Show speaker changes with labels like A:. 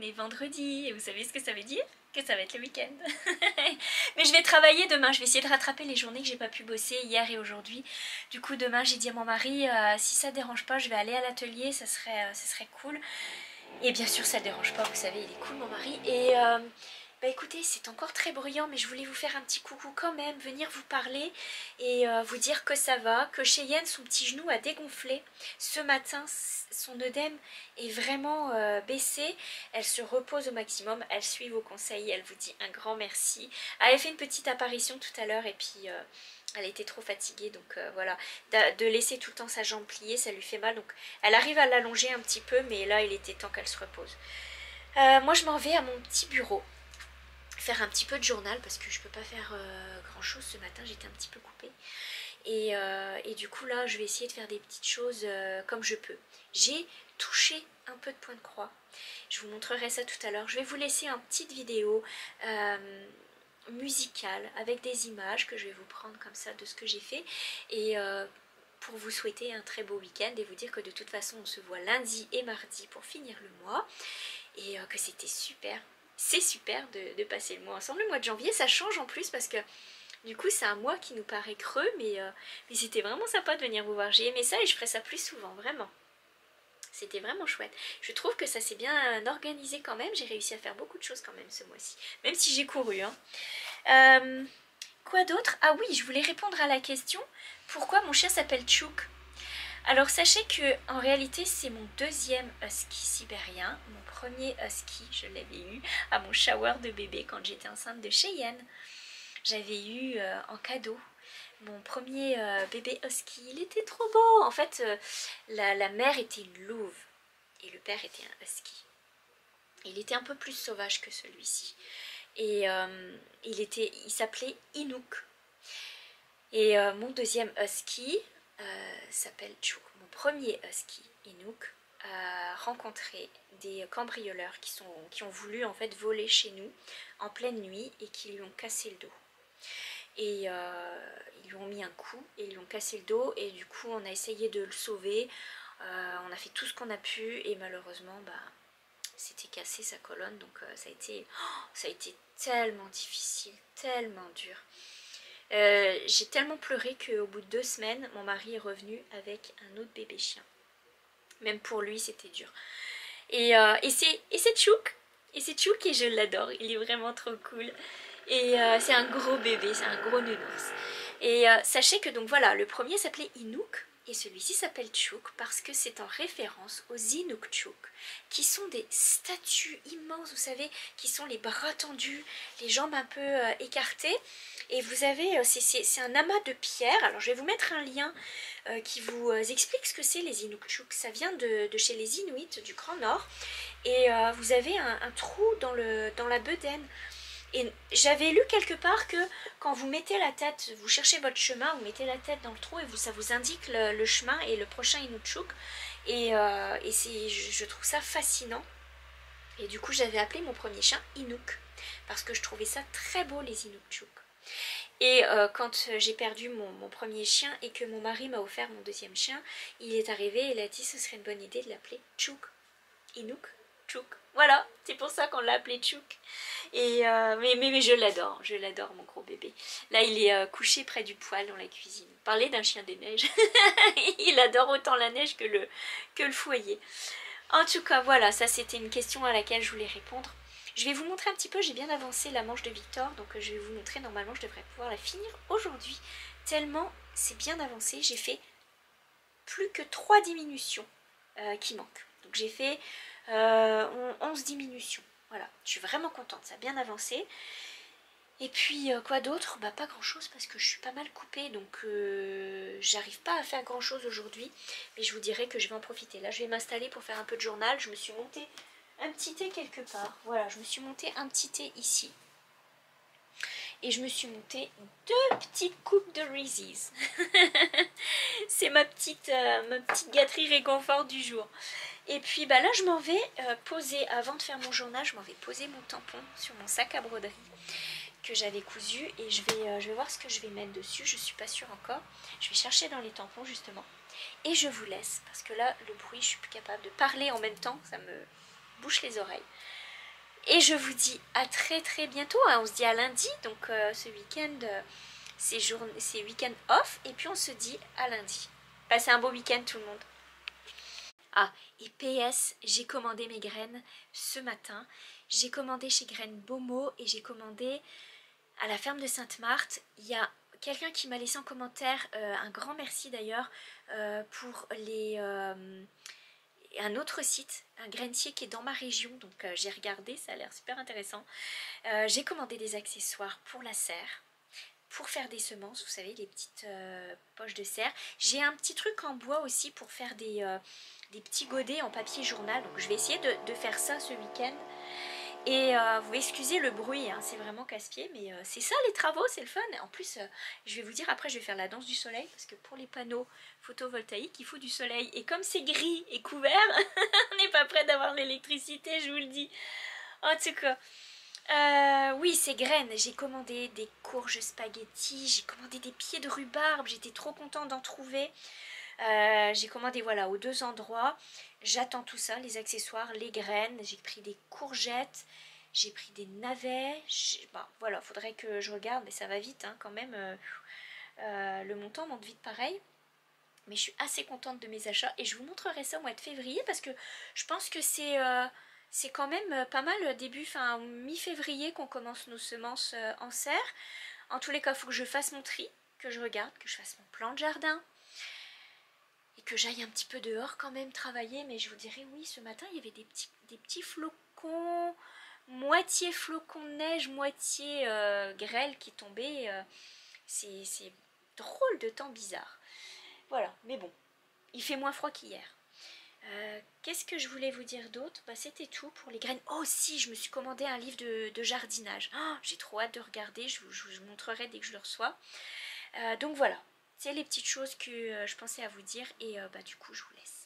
A: est vendredi et vous savez ce que ça veut dire? Que ça va être le week-end. Mais je vais travailler demain, je vais essayer de rattraper les journées que j'ai pas pu bosser hier et aujourd'hui. Du coup demain j'ai dit à mon mari, si ça dérange pas je vais aller à l'atelier, ça serait cool. Et bien sûr ça dérange pas, vous savez il est cool mon mari. Et bah écoutez, c'est encore très bruyant, mais je voulais vous faire un petit coucou quand même, venir vous parler et vous dire que ça va, que Cheyenne, son petit genou a dégonflé. Ce matin, son œdème est vraiment baissé, elle se repose au maximum, elle suit vos conseils, elle vous dit un grand merci. Elle a fait une petite apparition tout à l'heure et puis elle était trop fatiguée, donc voilà, de laisser tout le temps sa jambe pliée, ça lui fait mal, donc elle arrive à l'allonger un petit peu, mais là il était temps qu'elle se repose. Moi je m'en vais à mon petit bureau faire un petit peu de journal parce que je peux pas faire grand chose ce matin, j'étais un petit peu coupée et du coup là je vais essayer de faire des petites choses comme je peux. J'ai touché un peu de point de croix, je vous montrerai ça tout à l'heure. Je vais vous laisser une petite vidéo musicale avec des images que je vais vous prendre comme ça de ce que j'ai fait et pour vous souhaiter un très beau week-end et vous dire que de toute façon on se voit lundi et mardi pour finir le mois et que c'était super. C'est super de passer le mois ensemble. Le mois de janvier, ça change en plus parce que du coup, c'est un mois qui nous paraît creux, mais c'était vraiment sympa de venir vous voir. J'ai aimé ça et je ferai ça plus souvent, vraiment. C'était vraiment chouette. Je trouve que ça s'est bien organisé quand même. J'ai réussi à faire beaucoup de choses quand même ce mois-ci, même si j'ai couru. Hein. Quoi d'autre? Ah oui, je voulais répondre à la question pourquoi mon chien s'appelle Chouk. Alors sachez que en réalité c'est mon deuxième husky sibérien. Mon premier husky je l'avais eu à mon shower de bébé quand j'étais enceinte de Cheyenne. J'avais eu en cadeau mon premier bébé husky. Il était trop beau. En fait la mère était une louve et le père était un husky. Il était un peu plus sauvage que celui-ci. Et il s'appelait Inouk. Et mon deuxième husky s'appelle Chouk. Mon premier husky, Inouk, a rencontré des cambrioleurs qui ont voulu en fait voler chez nous en pleine nuit et qui lui ont cassé le dos. Et ils lui ont mis un coup et ils lui ont cassé le dos et du coup on a essayé de le sauver. On a fait tout ce qu'on a pu et malheureusement c'était cassé sa colonne, donc ça a été tellement difficile, tellement dur. J'ai tellement pleuré qu'au bout de 2 semaines, mon mari est revenu avec un autre bébé chien. Même pour lui, c'était dur. Et c'est Chouk. Et c'est Chouk et je l'adore. Il est vraiment trop cool. Et c'est un gros bébé, c'est un gros nounours. Et sachez que donc voilà, le premier s'appelait Inouk. Et celui-ci s'appelle Chouk parce que c'est en référence aux Inukchuk, qui sont des statues immenses, vous savez, qui sont les bras tendus, les jambes un peu écartées. Et vous avez, c'est un amas de pierres. Alors je vais vous mettre un lien qui vous explique ce que c'est les Inukchuk. Ça vient de chez les Inuits du Grand Nord. Et vous avez un trou dans la bedaine. Et j'avais lu quelque part que quand vous mettez la tête, vous cherchez votre chemin, vous mettez la tête dans le trou et ça vous indique le chemin et le prochain Inukchuk. Et je trouve ça fascinant. Et du coup j'avais appelé mon premier chien Inouk parce que je trouvais ça très beau les Inukchuk. Et quand j'ai perdu mon premier chien et que mon mari m'a offert mon deuxième chien, il est arrivé et il a dit ce serait une bonne idée de l'appeler Chouk. Inouk, Chouk. Voilà, c'est pour ça qu'on l'a appelé Chouk. Et mais je l'adore mon gros bébé. Là il est couché près du poêle dans la cuisine. Parler d'un chien des neiges. Il adore autant la neige que le foyer. En tout cas voilà, ça c'était une question à laquelle je voulais répondre. Je vais vous montrer un petit peu, j'ai bien avancé la manche de Victor, donc je vais vous montrer, normalement je devrais pouvoir la finir aujourd'hui. Tellement c'est bien avancé, j'ai fait plus que 3 diminutions qui manquent. Donc j'ai fait 11 diminutions. Voilà, je suis vraiment contente, ça a bien avancé. Et puis quoi d'autre? Pas grand chose parce que je suis pas mal coupée, donc j'arrive pas à faire grand chose aujourd'hui. Mais je vous dirai que je vais en profiter. Là je vais m'installer pour faire un peu de journal. Je me suis montée un petit thé quelque part. Voilà, je me suis montée un petit thé ici. Et je me suis montée 2 petites coupes de Reese's. C'est ma petite gâterie réconfort du jour. Et puis là je m'en vais poser, avant de faire mon journal, je m'en vais poser mon tampon sur mon sac à broderie que j'avais cousu. Et je vais voir ce que je vais mettre dessus, je suis pas sûre encore. Je vais chercher dans les tampons justement. Et je vous laisse, parce que là le bruit, je suis plus capable de parler en même temps, ça me bouche les oreilles. Et je vous dis à très très bientôt, hein. On se dit à lundi, donc ce week-end, c'est week-end off, et puis on se dit à lundi. Passez un beau week-end tout le monde. Ah, et PS, j'ai commandé mes graines ce matin. J'ai commandé chez Graines Beaumont et j'ai commandé à la ferme de Sainte-Marthe. Il y a quelqu'un qui m'a laissé en commentaire, un grand merci d'ailleurs, pour un autre site, un grainetier qui est dans ma région, donc j'ai regardé, ça a l'air super intéressant. J'ai commandé des accessoires pour la serre, pour faire des semences, vous savez, les petites poches de serre. J'ai un petit truc en bois aussi pour faire des petits godets en papier journal, donc je vais essayer de faire ça ce week-end. Et vous excusez le bruit, hein, c'est vraiment casse-pied, mais c'est ça les travaux, c'est le fun. En plus, je vais vous dire, après je vais faire la danse du soleil, parce que pour les panneaux photovoltaïques, il faut du soleil. Et comme c'est gris et couvert, on n'est pas près d'avoir l'électricité, je vous le dis. En tout cas, oui, ces graines, j'ai commandé des courges spaghetti, j'ai commandé des pieds de rhubarbe, j'étais trop contente d'en trouver. J'ai commandé voilà aux 2 endroits. J'attends tout ça, les accessoires, les graines. J'ai pris des courgettes, j'ai pris des navets. Bon, voilà, faudrait que je regarde, mais ça va vite hein, quand même. Le montant monte vite pareil. Mais je suis assez contente de mes achats et je vous montrerai ça au mois de février parce que je pense que c'est quand même pas mal début, enfin mi-février qu'on commence nos semences en serre. En tous les cas, il faut que je fasse mon tri, que je regarde, que je fasse mon plan de jardin et que j'aille un petit peu dehors quand même travailler. Mais je vous dirais, oui, ce matin, il y avait des petits flocons, moitié flocons de neige, moitié grêle qui tombaient. C'est drôle de temps bizarre. Voilà, mais bon, il fait moins froid qu'hier. Qu'est-ce que je voulais vous dire d'autre? Bah, c'était tout pour les graines. Oh si, je me suis commandé un livre de jardinage. Oh, j'ai trop hâte de regarder, je vous montrerai dès que je le reçois. Donc voilà, c'est les petites choses que je pensais à vous dire et bah, du coup je vous laisse.